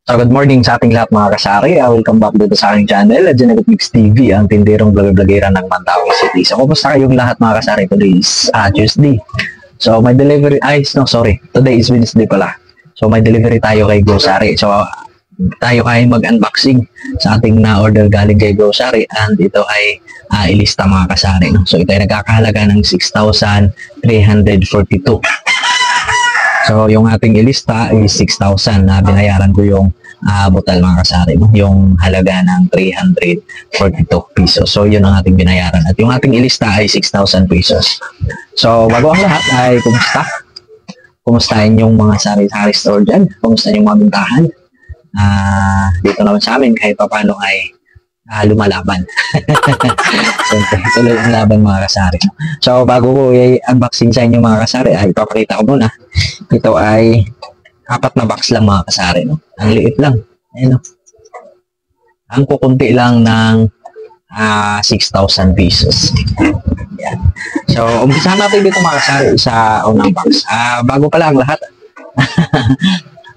So good morning sa ating lahat mga kasari. Welcome back dito sa aking channel, Genetic Mix TV, ang tindirong vlog-vlogera ng Mandaue City. So kumusta kayong lahat mga kasari? Today is Tuesday. So may delivery, today is Wednesday pala. So may delivery tayo kay Grocery. So tayo ay mag-unboxing sa ating na-order galing kay Grocery, and ito ay ilista mga kasari. No? So ito ay nagkakahalaga ng 6,342. So, yung ating ilista is 6,000 na binayaran ko yung butal mga kasari, no? Yung halaga ng 342 pesos. So, yun ang ating binayaran. At yung ating ilista ay 6,000 pesos. So, bago ang lahat ay kumusta? Kumustahin yung mga sari-sari store dyan? Kumusta yung mga bintahan? Dito naman sa amin kahit pa paano ay lumalaban. Siyempre, tuloy ang laban mga kasari. So, bago ko i-unboxing sa inyo mga kasari, ay ipapakita ko muna. Ito ay 4 na box lang mga kasari. No? Ang liit lang. Ayan, no? Ang kukunti lang ng 6,000 pesos. Ayan. So, umpisahan natin dito mga kasari sa unang box. Bago pala ang lahat,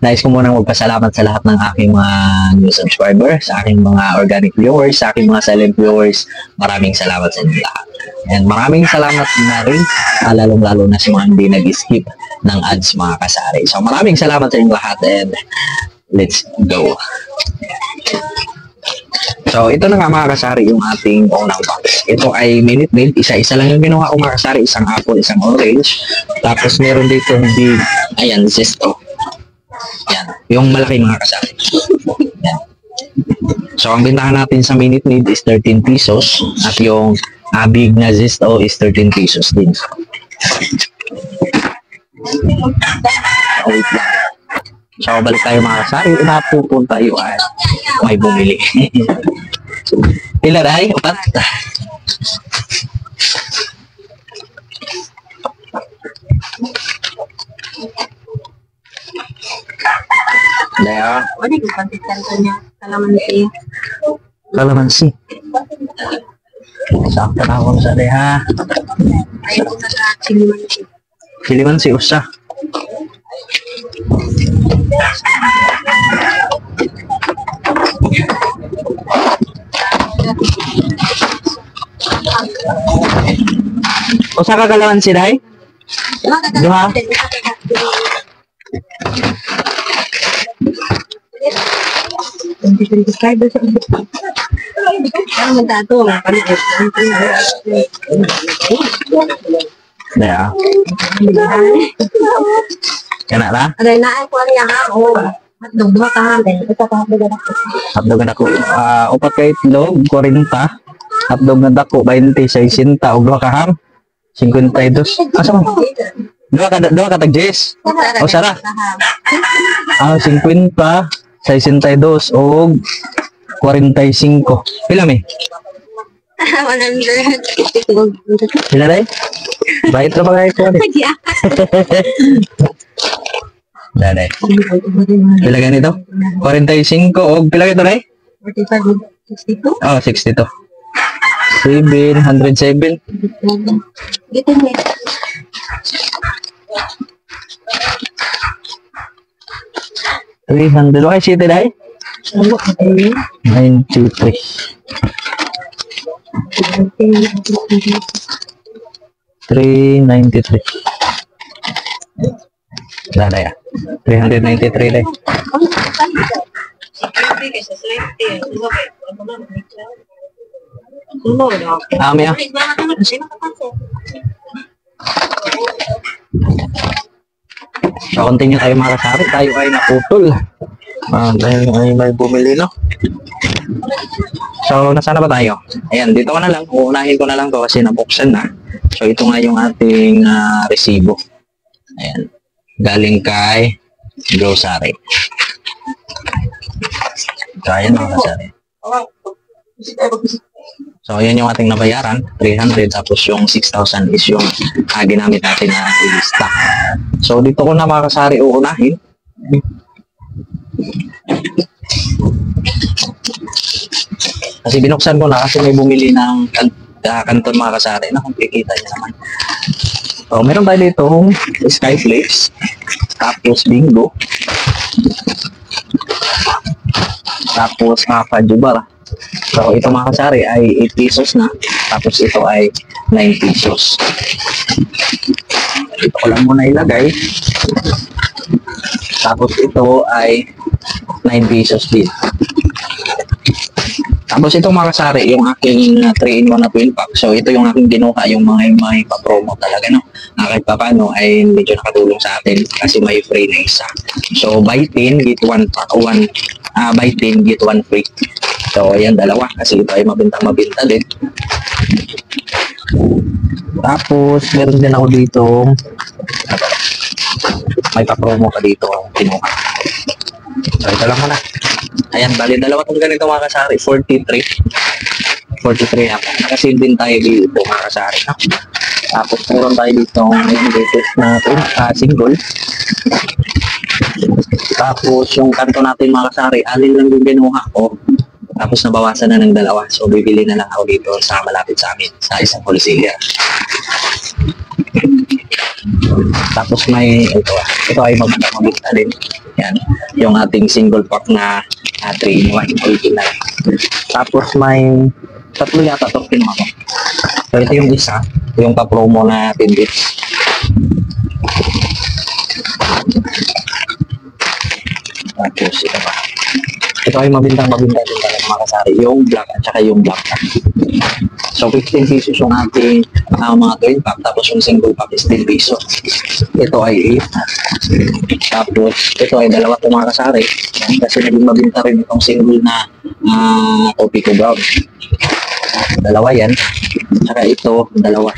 nais ko munang magpasalamat sa lahat ng aking mga new subscribers, sa aking mga organic viewers, sa aking mga silent viewers. Maraming salamat sa inyo lahat. And maraming salamat na rin, lalong-lalo na sa mga hindi nag-skip ng ads mga kasari. So maraming salamat sa inyo lahat, and let's go. So ito na nga mga kasari yung ating unang box. Ito ay Minute Maid. Isa-isa lang yung ginawa ko mga kasari. Isang apple, isang orange. Tapos meron dito big, ayan, zesto. Yan, yung malaki mga kasari. Yan. So, ang bintahan natin sa Minute Maid is 13 pesos at yung big na zesto is 13 pesos din. Wait lang. So, balik tayo mga kasari. Napupunta tayo at may bumili. Ilan ay? 4. Daya. Ano yung pantitan ko niya? Kalamansi. Kalamansi. Sakto na ako sa daya. Ayaw ko na silimansi. Kilimansi usa. Usa ka kalamansi dai? Duha. Daya. Kana ra? Aday na ay kuan niya ha. Oh. Hatdog duha ka ha. Ito pa hatdog na ako. Hotdog na dako. Upat ka itlog, 40. Hotdog na dako, 20, 60, ug duha ka ham, 52. Asa man? Duha ka tag-Jess. O sara. 50, 62 ug 45. Pila mi? 100. Pila dai? Bayad ra ba kay ko? Dai. Pila ganito? 45 og pila gito dai? 45, 62. Oh, 62. 707. Dito ni. 300. Okay, city dai? 93. 393. Wala ya. 393 dai. Amia. So, continue tayo mga kasari. Tayo ay naputol. Dahil ay may bumili, no? So, nasaan na ba tayo? Ayan, dito ko na lang. Uunahin ko na lang to kasi nabuksan na. So, ito nga yung ating resibo. Ayan. Galing kay Grocery. So, ayan mga kasari. So, ayan yung ating nabayaran. 300. Tapos yung 6,000 is yung ginamit natin na ilista. So, dito ko na mga kasari uunahin. Kasi binuksan ko na kasi may bumili ng kanton mga kasari na kung kikita niya naman. So, meron tayo dito Skyflex, tapos Bingo, Tapos mga pajubar. So ito mga kasari ay 8 pesos na. Tapos ito ay 9 pesos. Ito ko lang muna ilagay. Tapos ito ay 9 pesos din. Tapos ito mga kasari, yung aking 3-in-1 na twin pack. So ito yung aking ginuha, yung mga may pa-promo talaga, no? Kahit pa paano ay medyo nakatulong sa atin kasi may free na isa. So buy 10, get 1 pack, buy 10, get 1 free. So ayan, dalawa kasi ito ay mabinta din. Tapos meron din ako dito, may pa-promo ka dito ang kinuha. So ito lang muna. Ayan, bali dalawa itong ganito mga kasari, 43 ako. Nakasin din tayo dito mga kasari, no? Tapos meron tayo dito yung latest na single. Tapos yung kanto natin mga kasari, alin lang yung binuha ko. Tapos nabawasan na ng dalawa. So bibili na lang ako dito sa malapit sa amin, sa isang Coliseum. Tapos may ito ay mabenta din. Yan, yung ating single pack na 3-in-1 original. Tapos may tatlo yata ito kinuha ko. So ito yung isa, yung pa-promo na Timbit. Tapos ito pa. Ito ay mabintang din talaga mga kasari, yung black at saka yung black pack. So 15 pesos yung ating mga twin pack, tapos yung single pack is 10 pesos. Ito ay 8. Tapos ito ay dalawa itong mga kasari. Kasi naging mabinta rin itong single na Topico Brown. Dalawa yan. Saka ito, dalawa.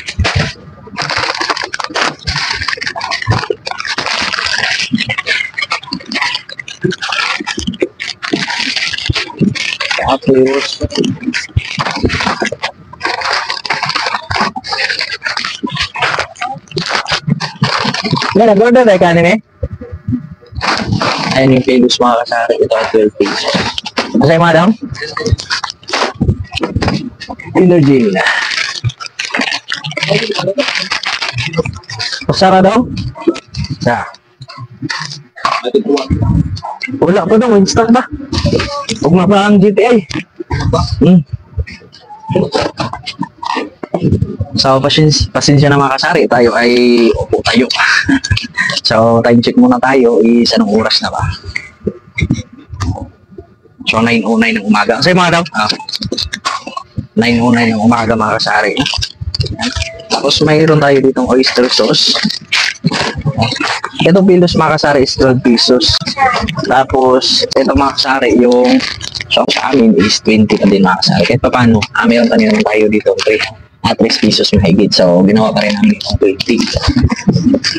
Tapos nag-order tayo kanin eh. Ayan yung pelos mga kasari. Ito ay 12 pesos. Masaya madam? Energy na. Pasara daw? Sa. Wala pa daw. Instant ba? Huwag na pa ang GTA. So, pasensya na mga kasari, tayo ay upo tayo. So, time check muna tayo, is anong oras na ba? So, 9:09 ng umaga. Sa'yo mga daw? 9:09 ng umaga mga kasari. Tapos, mayroon tayo ditong oyster sauce. Itong pilos mga kasari is 12 pesos. Tapos, ito mga kasari, yung so, sa amin is 20 pa din mga kasari. Kahit pa paano, mayroon pa naman tayo dito 3 pesos mahigit. So, ginawa pa rin namin itong 20.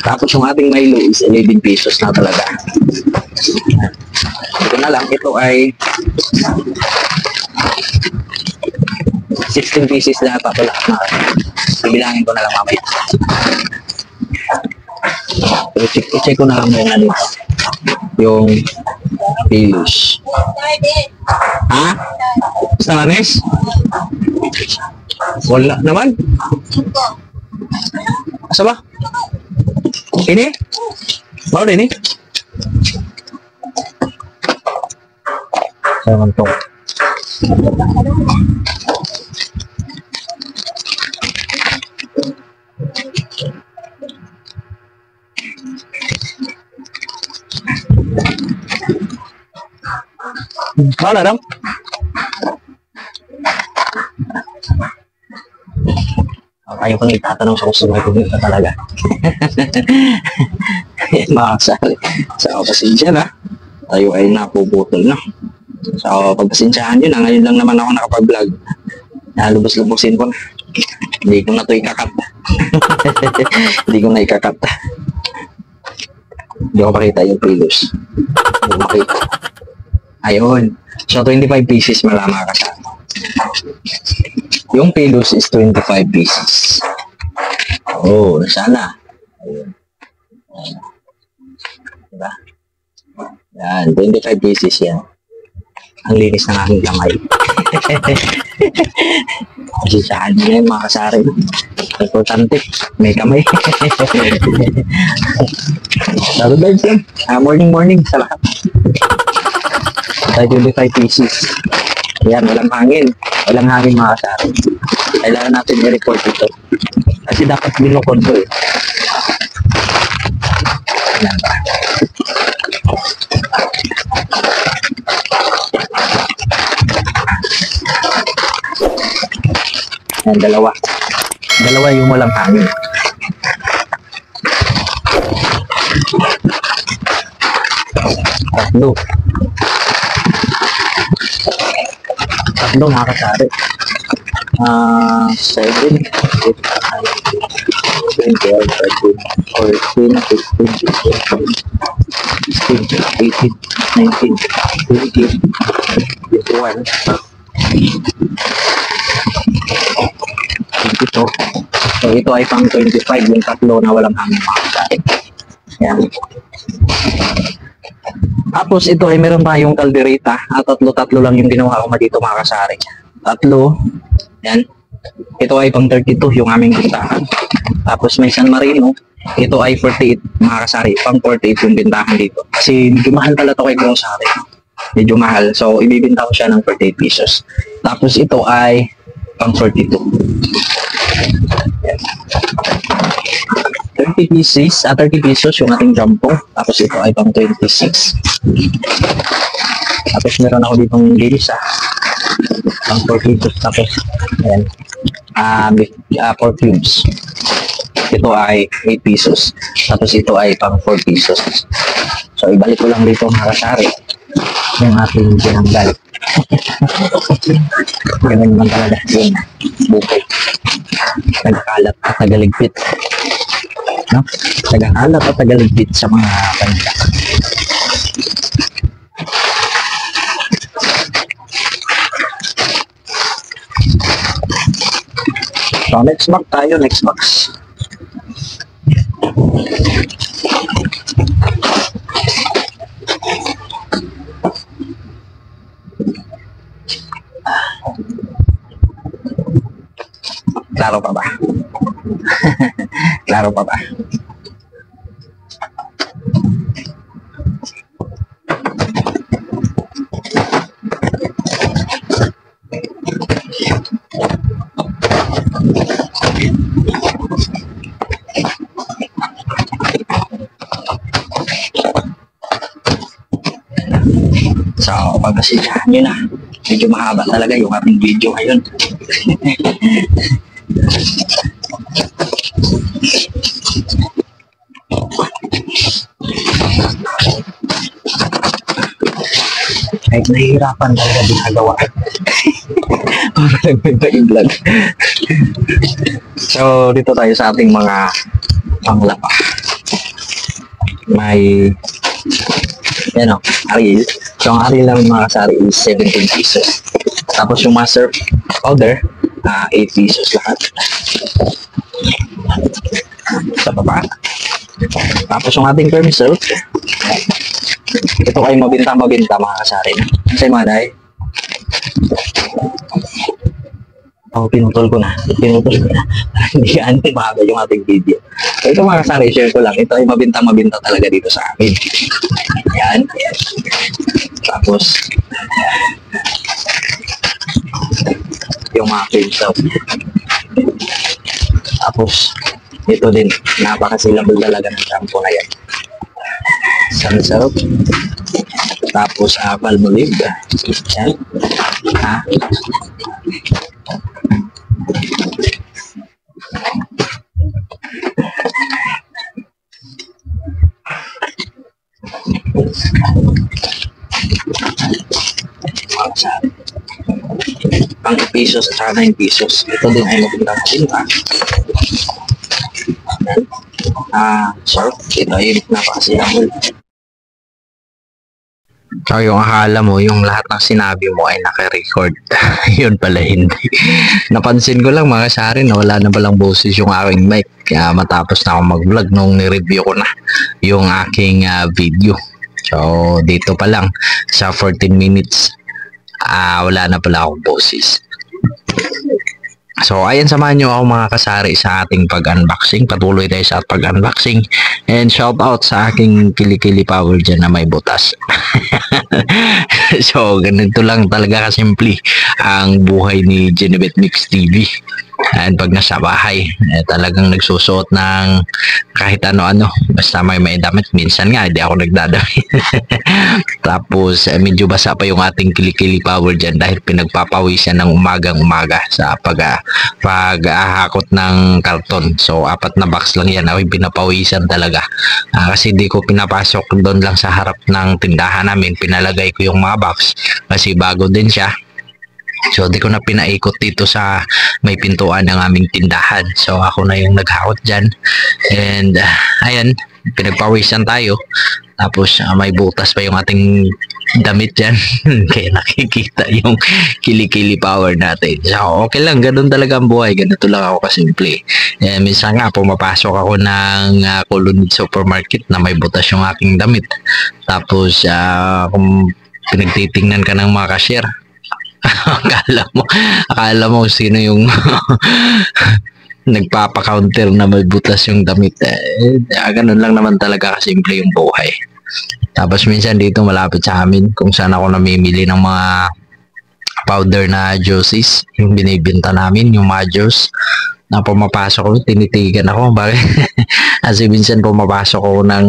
Tapos, yung ating Milo is 11 pesos na talaga. Ito na lang. Ito ay 16 pieces na ata pala. Bibilangin ko na lang mamaya. I-check ko na lang muna dito. Yung pilos. Ha? Stanis? Wala naman. Asa ba? Ini? Baru ini? Saya mentok. Mana dong? Tayo pang itatanong sa kusuhay ko dito talaga. Makasali. So, pasensya na. Tayo ay napuputol na. So, pagpasensyahan nyo na. Ngayon lang naman ako nakapag-vlog. Nalubos-lubosin ko na. Hindi ko na ito ikakat. Hindi ko na ikakat. Hindi ko makita yung pilos. Hindi ko makita. Ayun. So, 25 pieces malama ka sa yung pilos is 25 pieces. Oh, sana. Ayun. Diba? Yan, 25 pieces yan. Ang linis ng aking kamay. Kasi saan nyo yan mga kasari. Importante, may kamay. Lalo guys yan. Morning sa lahat. Tayo 25 pieces. Yan, walang hangin. Walang hangin mga kasari. Kailangan natin i-report ito. Kasi dapat binukod ko eh. Yan ba? Yan, dalawa. Dalawa yung walang hangin. Tatlo. Tatlo mga kasari. 7, 8, 9, 10, 11, 12, 13, 14, 15, 16, 17, 18, 19, 20, 21, 22. So ito ay pang 25 yung tatlo na walang hangin mga kasari. Yan. Tapos ito ay meron tayong kaldereta. Tatlo-tatlo lang yung ginawa ko dito mga kasari. Tatlo. Yan. Ito ay pang 32 yung aming bintahan. Tapos may San Marino. Ito ay 48 mga kasari. Pang 48 yung bintahan dito. Kasi medyo mahal pala ito kay grocery. Medyo mahal. So ibibinta ko siya ng 48 pesos. Tapos ito ay pang 42. Yan. 30 pieces, 30 pesos yung ating jumbo. Tapos ito ay pang 26. Tapos meron ako dito ng lilisa. Pang 4 pesos. Tapos, ayan, 4 cubes. Ito ay 8 pesos. Tapos ito ay pang 4 pesos. So, ibalik ko lang dito mga kasari. Yung ating tinanggal. Ganun naman talaga. Yun, bukay. Nagkalat at nagaligpit. No? Tagahalat at tagaligpit sa mga kanila. So next box tayo, next box. Klaro pa ba? Klaro pa ba? So, pagkasiyahan nyo na. Medyo mahaba talaga yung ating video ngayon. Kahit nahihirapan talaga ginagawa. Para lang may vlog. So, dito tayo sa ating mga panglapa. May yan o, Ariel. So, ang Ariel namin mga kasari is 17 pesos. Tapos yung master powder, 8 pesos lahat. Sa baba. Tapos yung ating permisol, ito ay mabinta mga kasari. Kasi maday. Oh, pinutol ko na. Hindi yan, mahaba yung ating video. So, ito mga kasari, share ko lang. Ito ay mabinta talaga dito sa amin. Yan. Tapos, yung mga cream soap. Tapos, ito din. Napakasilabal talaga ng shampoo na yan. Sun soap. Tapos, Palmolive. Yan. Ha? Pang pesos at 9 pesos. Ito din ay mabinta. Sir, ito ay napakasilabal. So, yung akala mo, yung lahat ng sinabi mo ay naka-record. Yun pala hindi. Napansin ko lang mga kasari na wala na palang boses yung aking mic. Kaya matapos na ako mag-vlog nung ni-review ko na yung aking video. So, dito pa lang sa 14 minutes, wala na pala akong boses. So, ayan, samahan nyo ako mga kasari sa ating pag-unboxing. Patuloy tayo sa pag-unboxing. And shout out sa aking kilikili power dyan na may butas. So, ganito lang talaga kasimple ang buhay ni Genevieve Mix TV. And pag nasa bahay, talagang nagsusuot ng kahit ano-ano. Basta may damit. Minsan nga, hindi ako nagdadamit. Tapos, medyo basa pa yung ating kilikili power dyan dahil pinagpapawisan ng umagang-umaga sa paghahakot ng karton. So, 4 na box lang yan. Ako'y pinapawisan talaga. Kasi di ko pinapasok doon lang sa harap ng tindahan namin. Pinalagay ko yung mga box kasi bago din siya. So, di ko na pinaikot dito sa may pintuan ng aming tindahan. So, ako na yung naghakot dyan. And, ayan, pinagpawisan tayo. Tapos, may butas pa yung ating damit dyan. Kaya nakikita yung kilikili power natin. So, okay lang. Ganun talaga ang buhay. Ganito lang ako kasimple. Minsan nga, pumapasok ako ng Colonnade Supermarket na may butas yung aking damit. Tapos, kung pinagtitingnan ka ng mga cashier, akala mo sino yung nagpapa-counter na may butas yung damit. Ganun lang naman talaga kasimple yung buhay. Tapos minsan dito malapit sa amin kung saan ako namimili ng mga powder na juices, yung binibenta namin, yung mga juice na pumapasok ko, tinitigan ako. Bakit? Kasi minsan pumapasok ko ng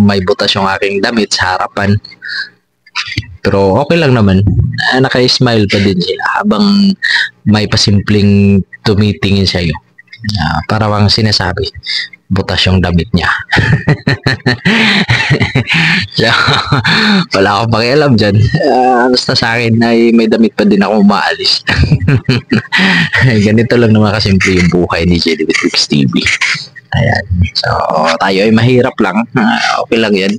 may butas yung aking damit sa harapan. Pero okay lang naman. Naka-smile pa din sila habang may pasimpleng tumitingin sa iyo. Para bang sinasabi, butas yung damit niya. So, wala akong pakialam dyan. Basta sa akin ay may damit pa din ako umaalis. Ganito lang naman kasimple yung buhay ni Genevieve Mix TV. Ayan. So, tayo ay mahirap lang. Okay lang yan.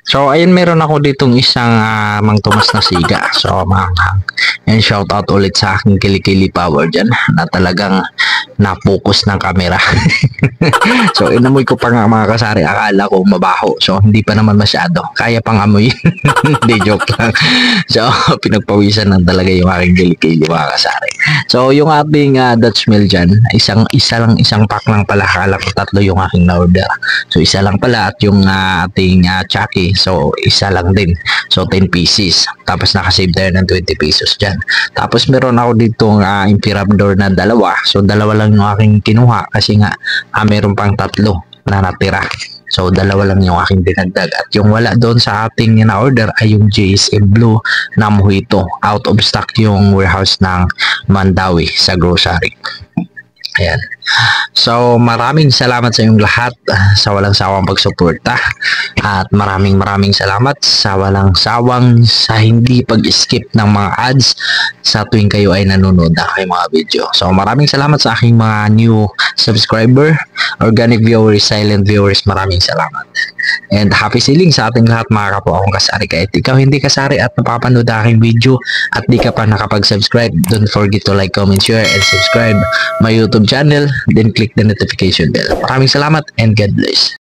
So, ayun, meron ako ditong isang Mang Tomas na siga. So, and shout out ulit sa aking kilikili power dyan na talagang na-focus ng camera. So, inamoy ko pa nga mga kasari. Akala ko mabaho. So, hindi pa naman masyado. Kaya pang amoy. Hindi, joke lang. So, pinagpawisan lang talaga yung aking kilikili mga kasari. So, yung ating Dutch Mill dyan, isang pack lang pala. Akala ko 3 yung aking na-order. So, isa lang pala at yung ating Chucky. So, isa lang din. So, 10 pieces. Tapos, nakasave tayo ng 20 pesos dyan. Tapos, meron ako ditong Imperador na 2. So, 2 lang yung aking kinuha kasi nga, meron pang 3 na natira. So, 2 lang yung aking dinagdag. At yung wala doon sa ating na-order ay yung JSM Blue na mojito. Out of stock yung warehouse ng Mandawi sa grocery. Ayan. So, maraming salamat sa inyong lahat sa walang sawang pagsuporta. At maraming salamat sa walang sawang sa hindi pag-skip ng mga ads sa tuwing kayo ay nanonood ng aking mga video. So, maraming salamat sa aking mga new subscriber, organic viewers, silent viewers. Maraming salamat. And happy selling sa ating lahat mga kapwa akong kasari. Kahit ikaw hindi kasari at napapanood ang aking video at di ka pa nakapag-subscribe, don't forget to like, comment, share, and subscribe my YouTube channel. Then click the notification bell. Maraming salamat and God bless.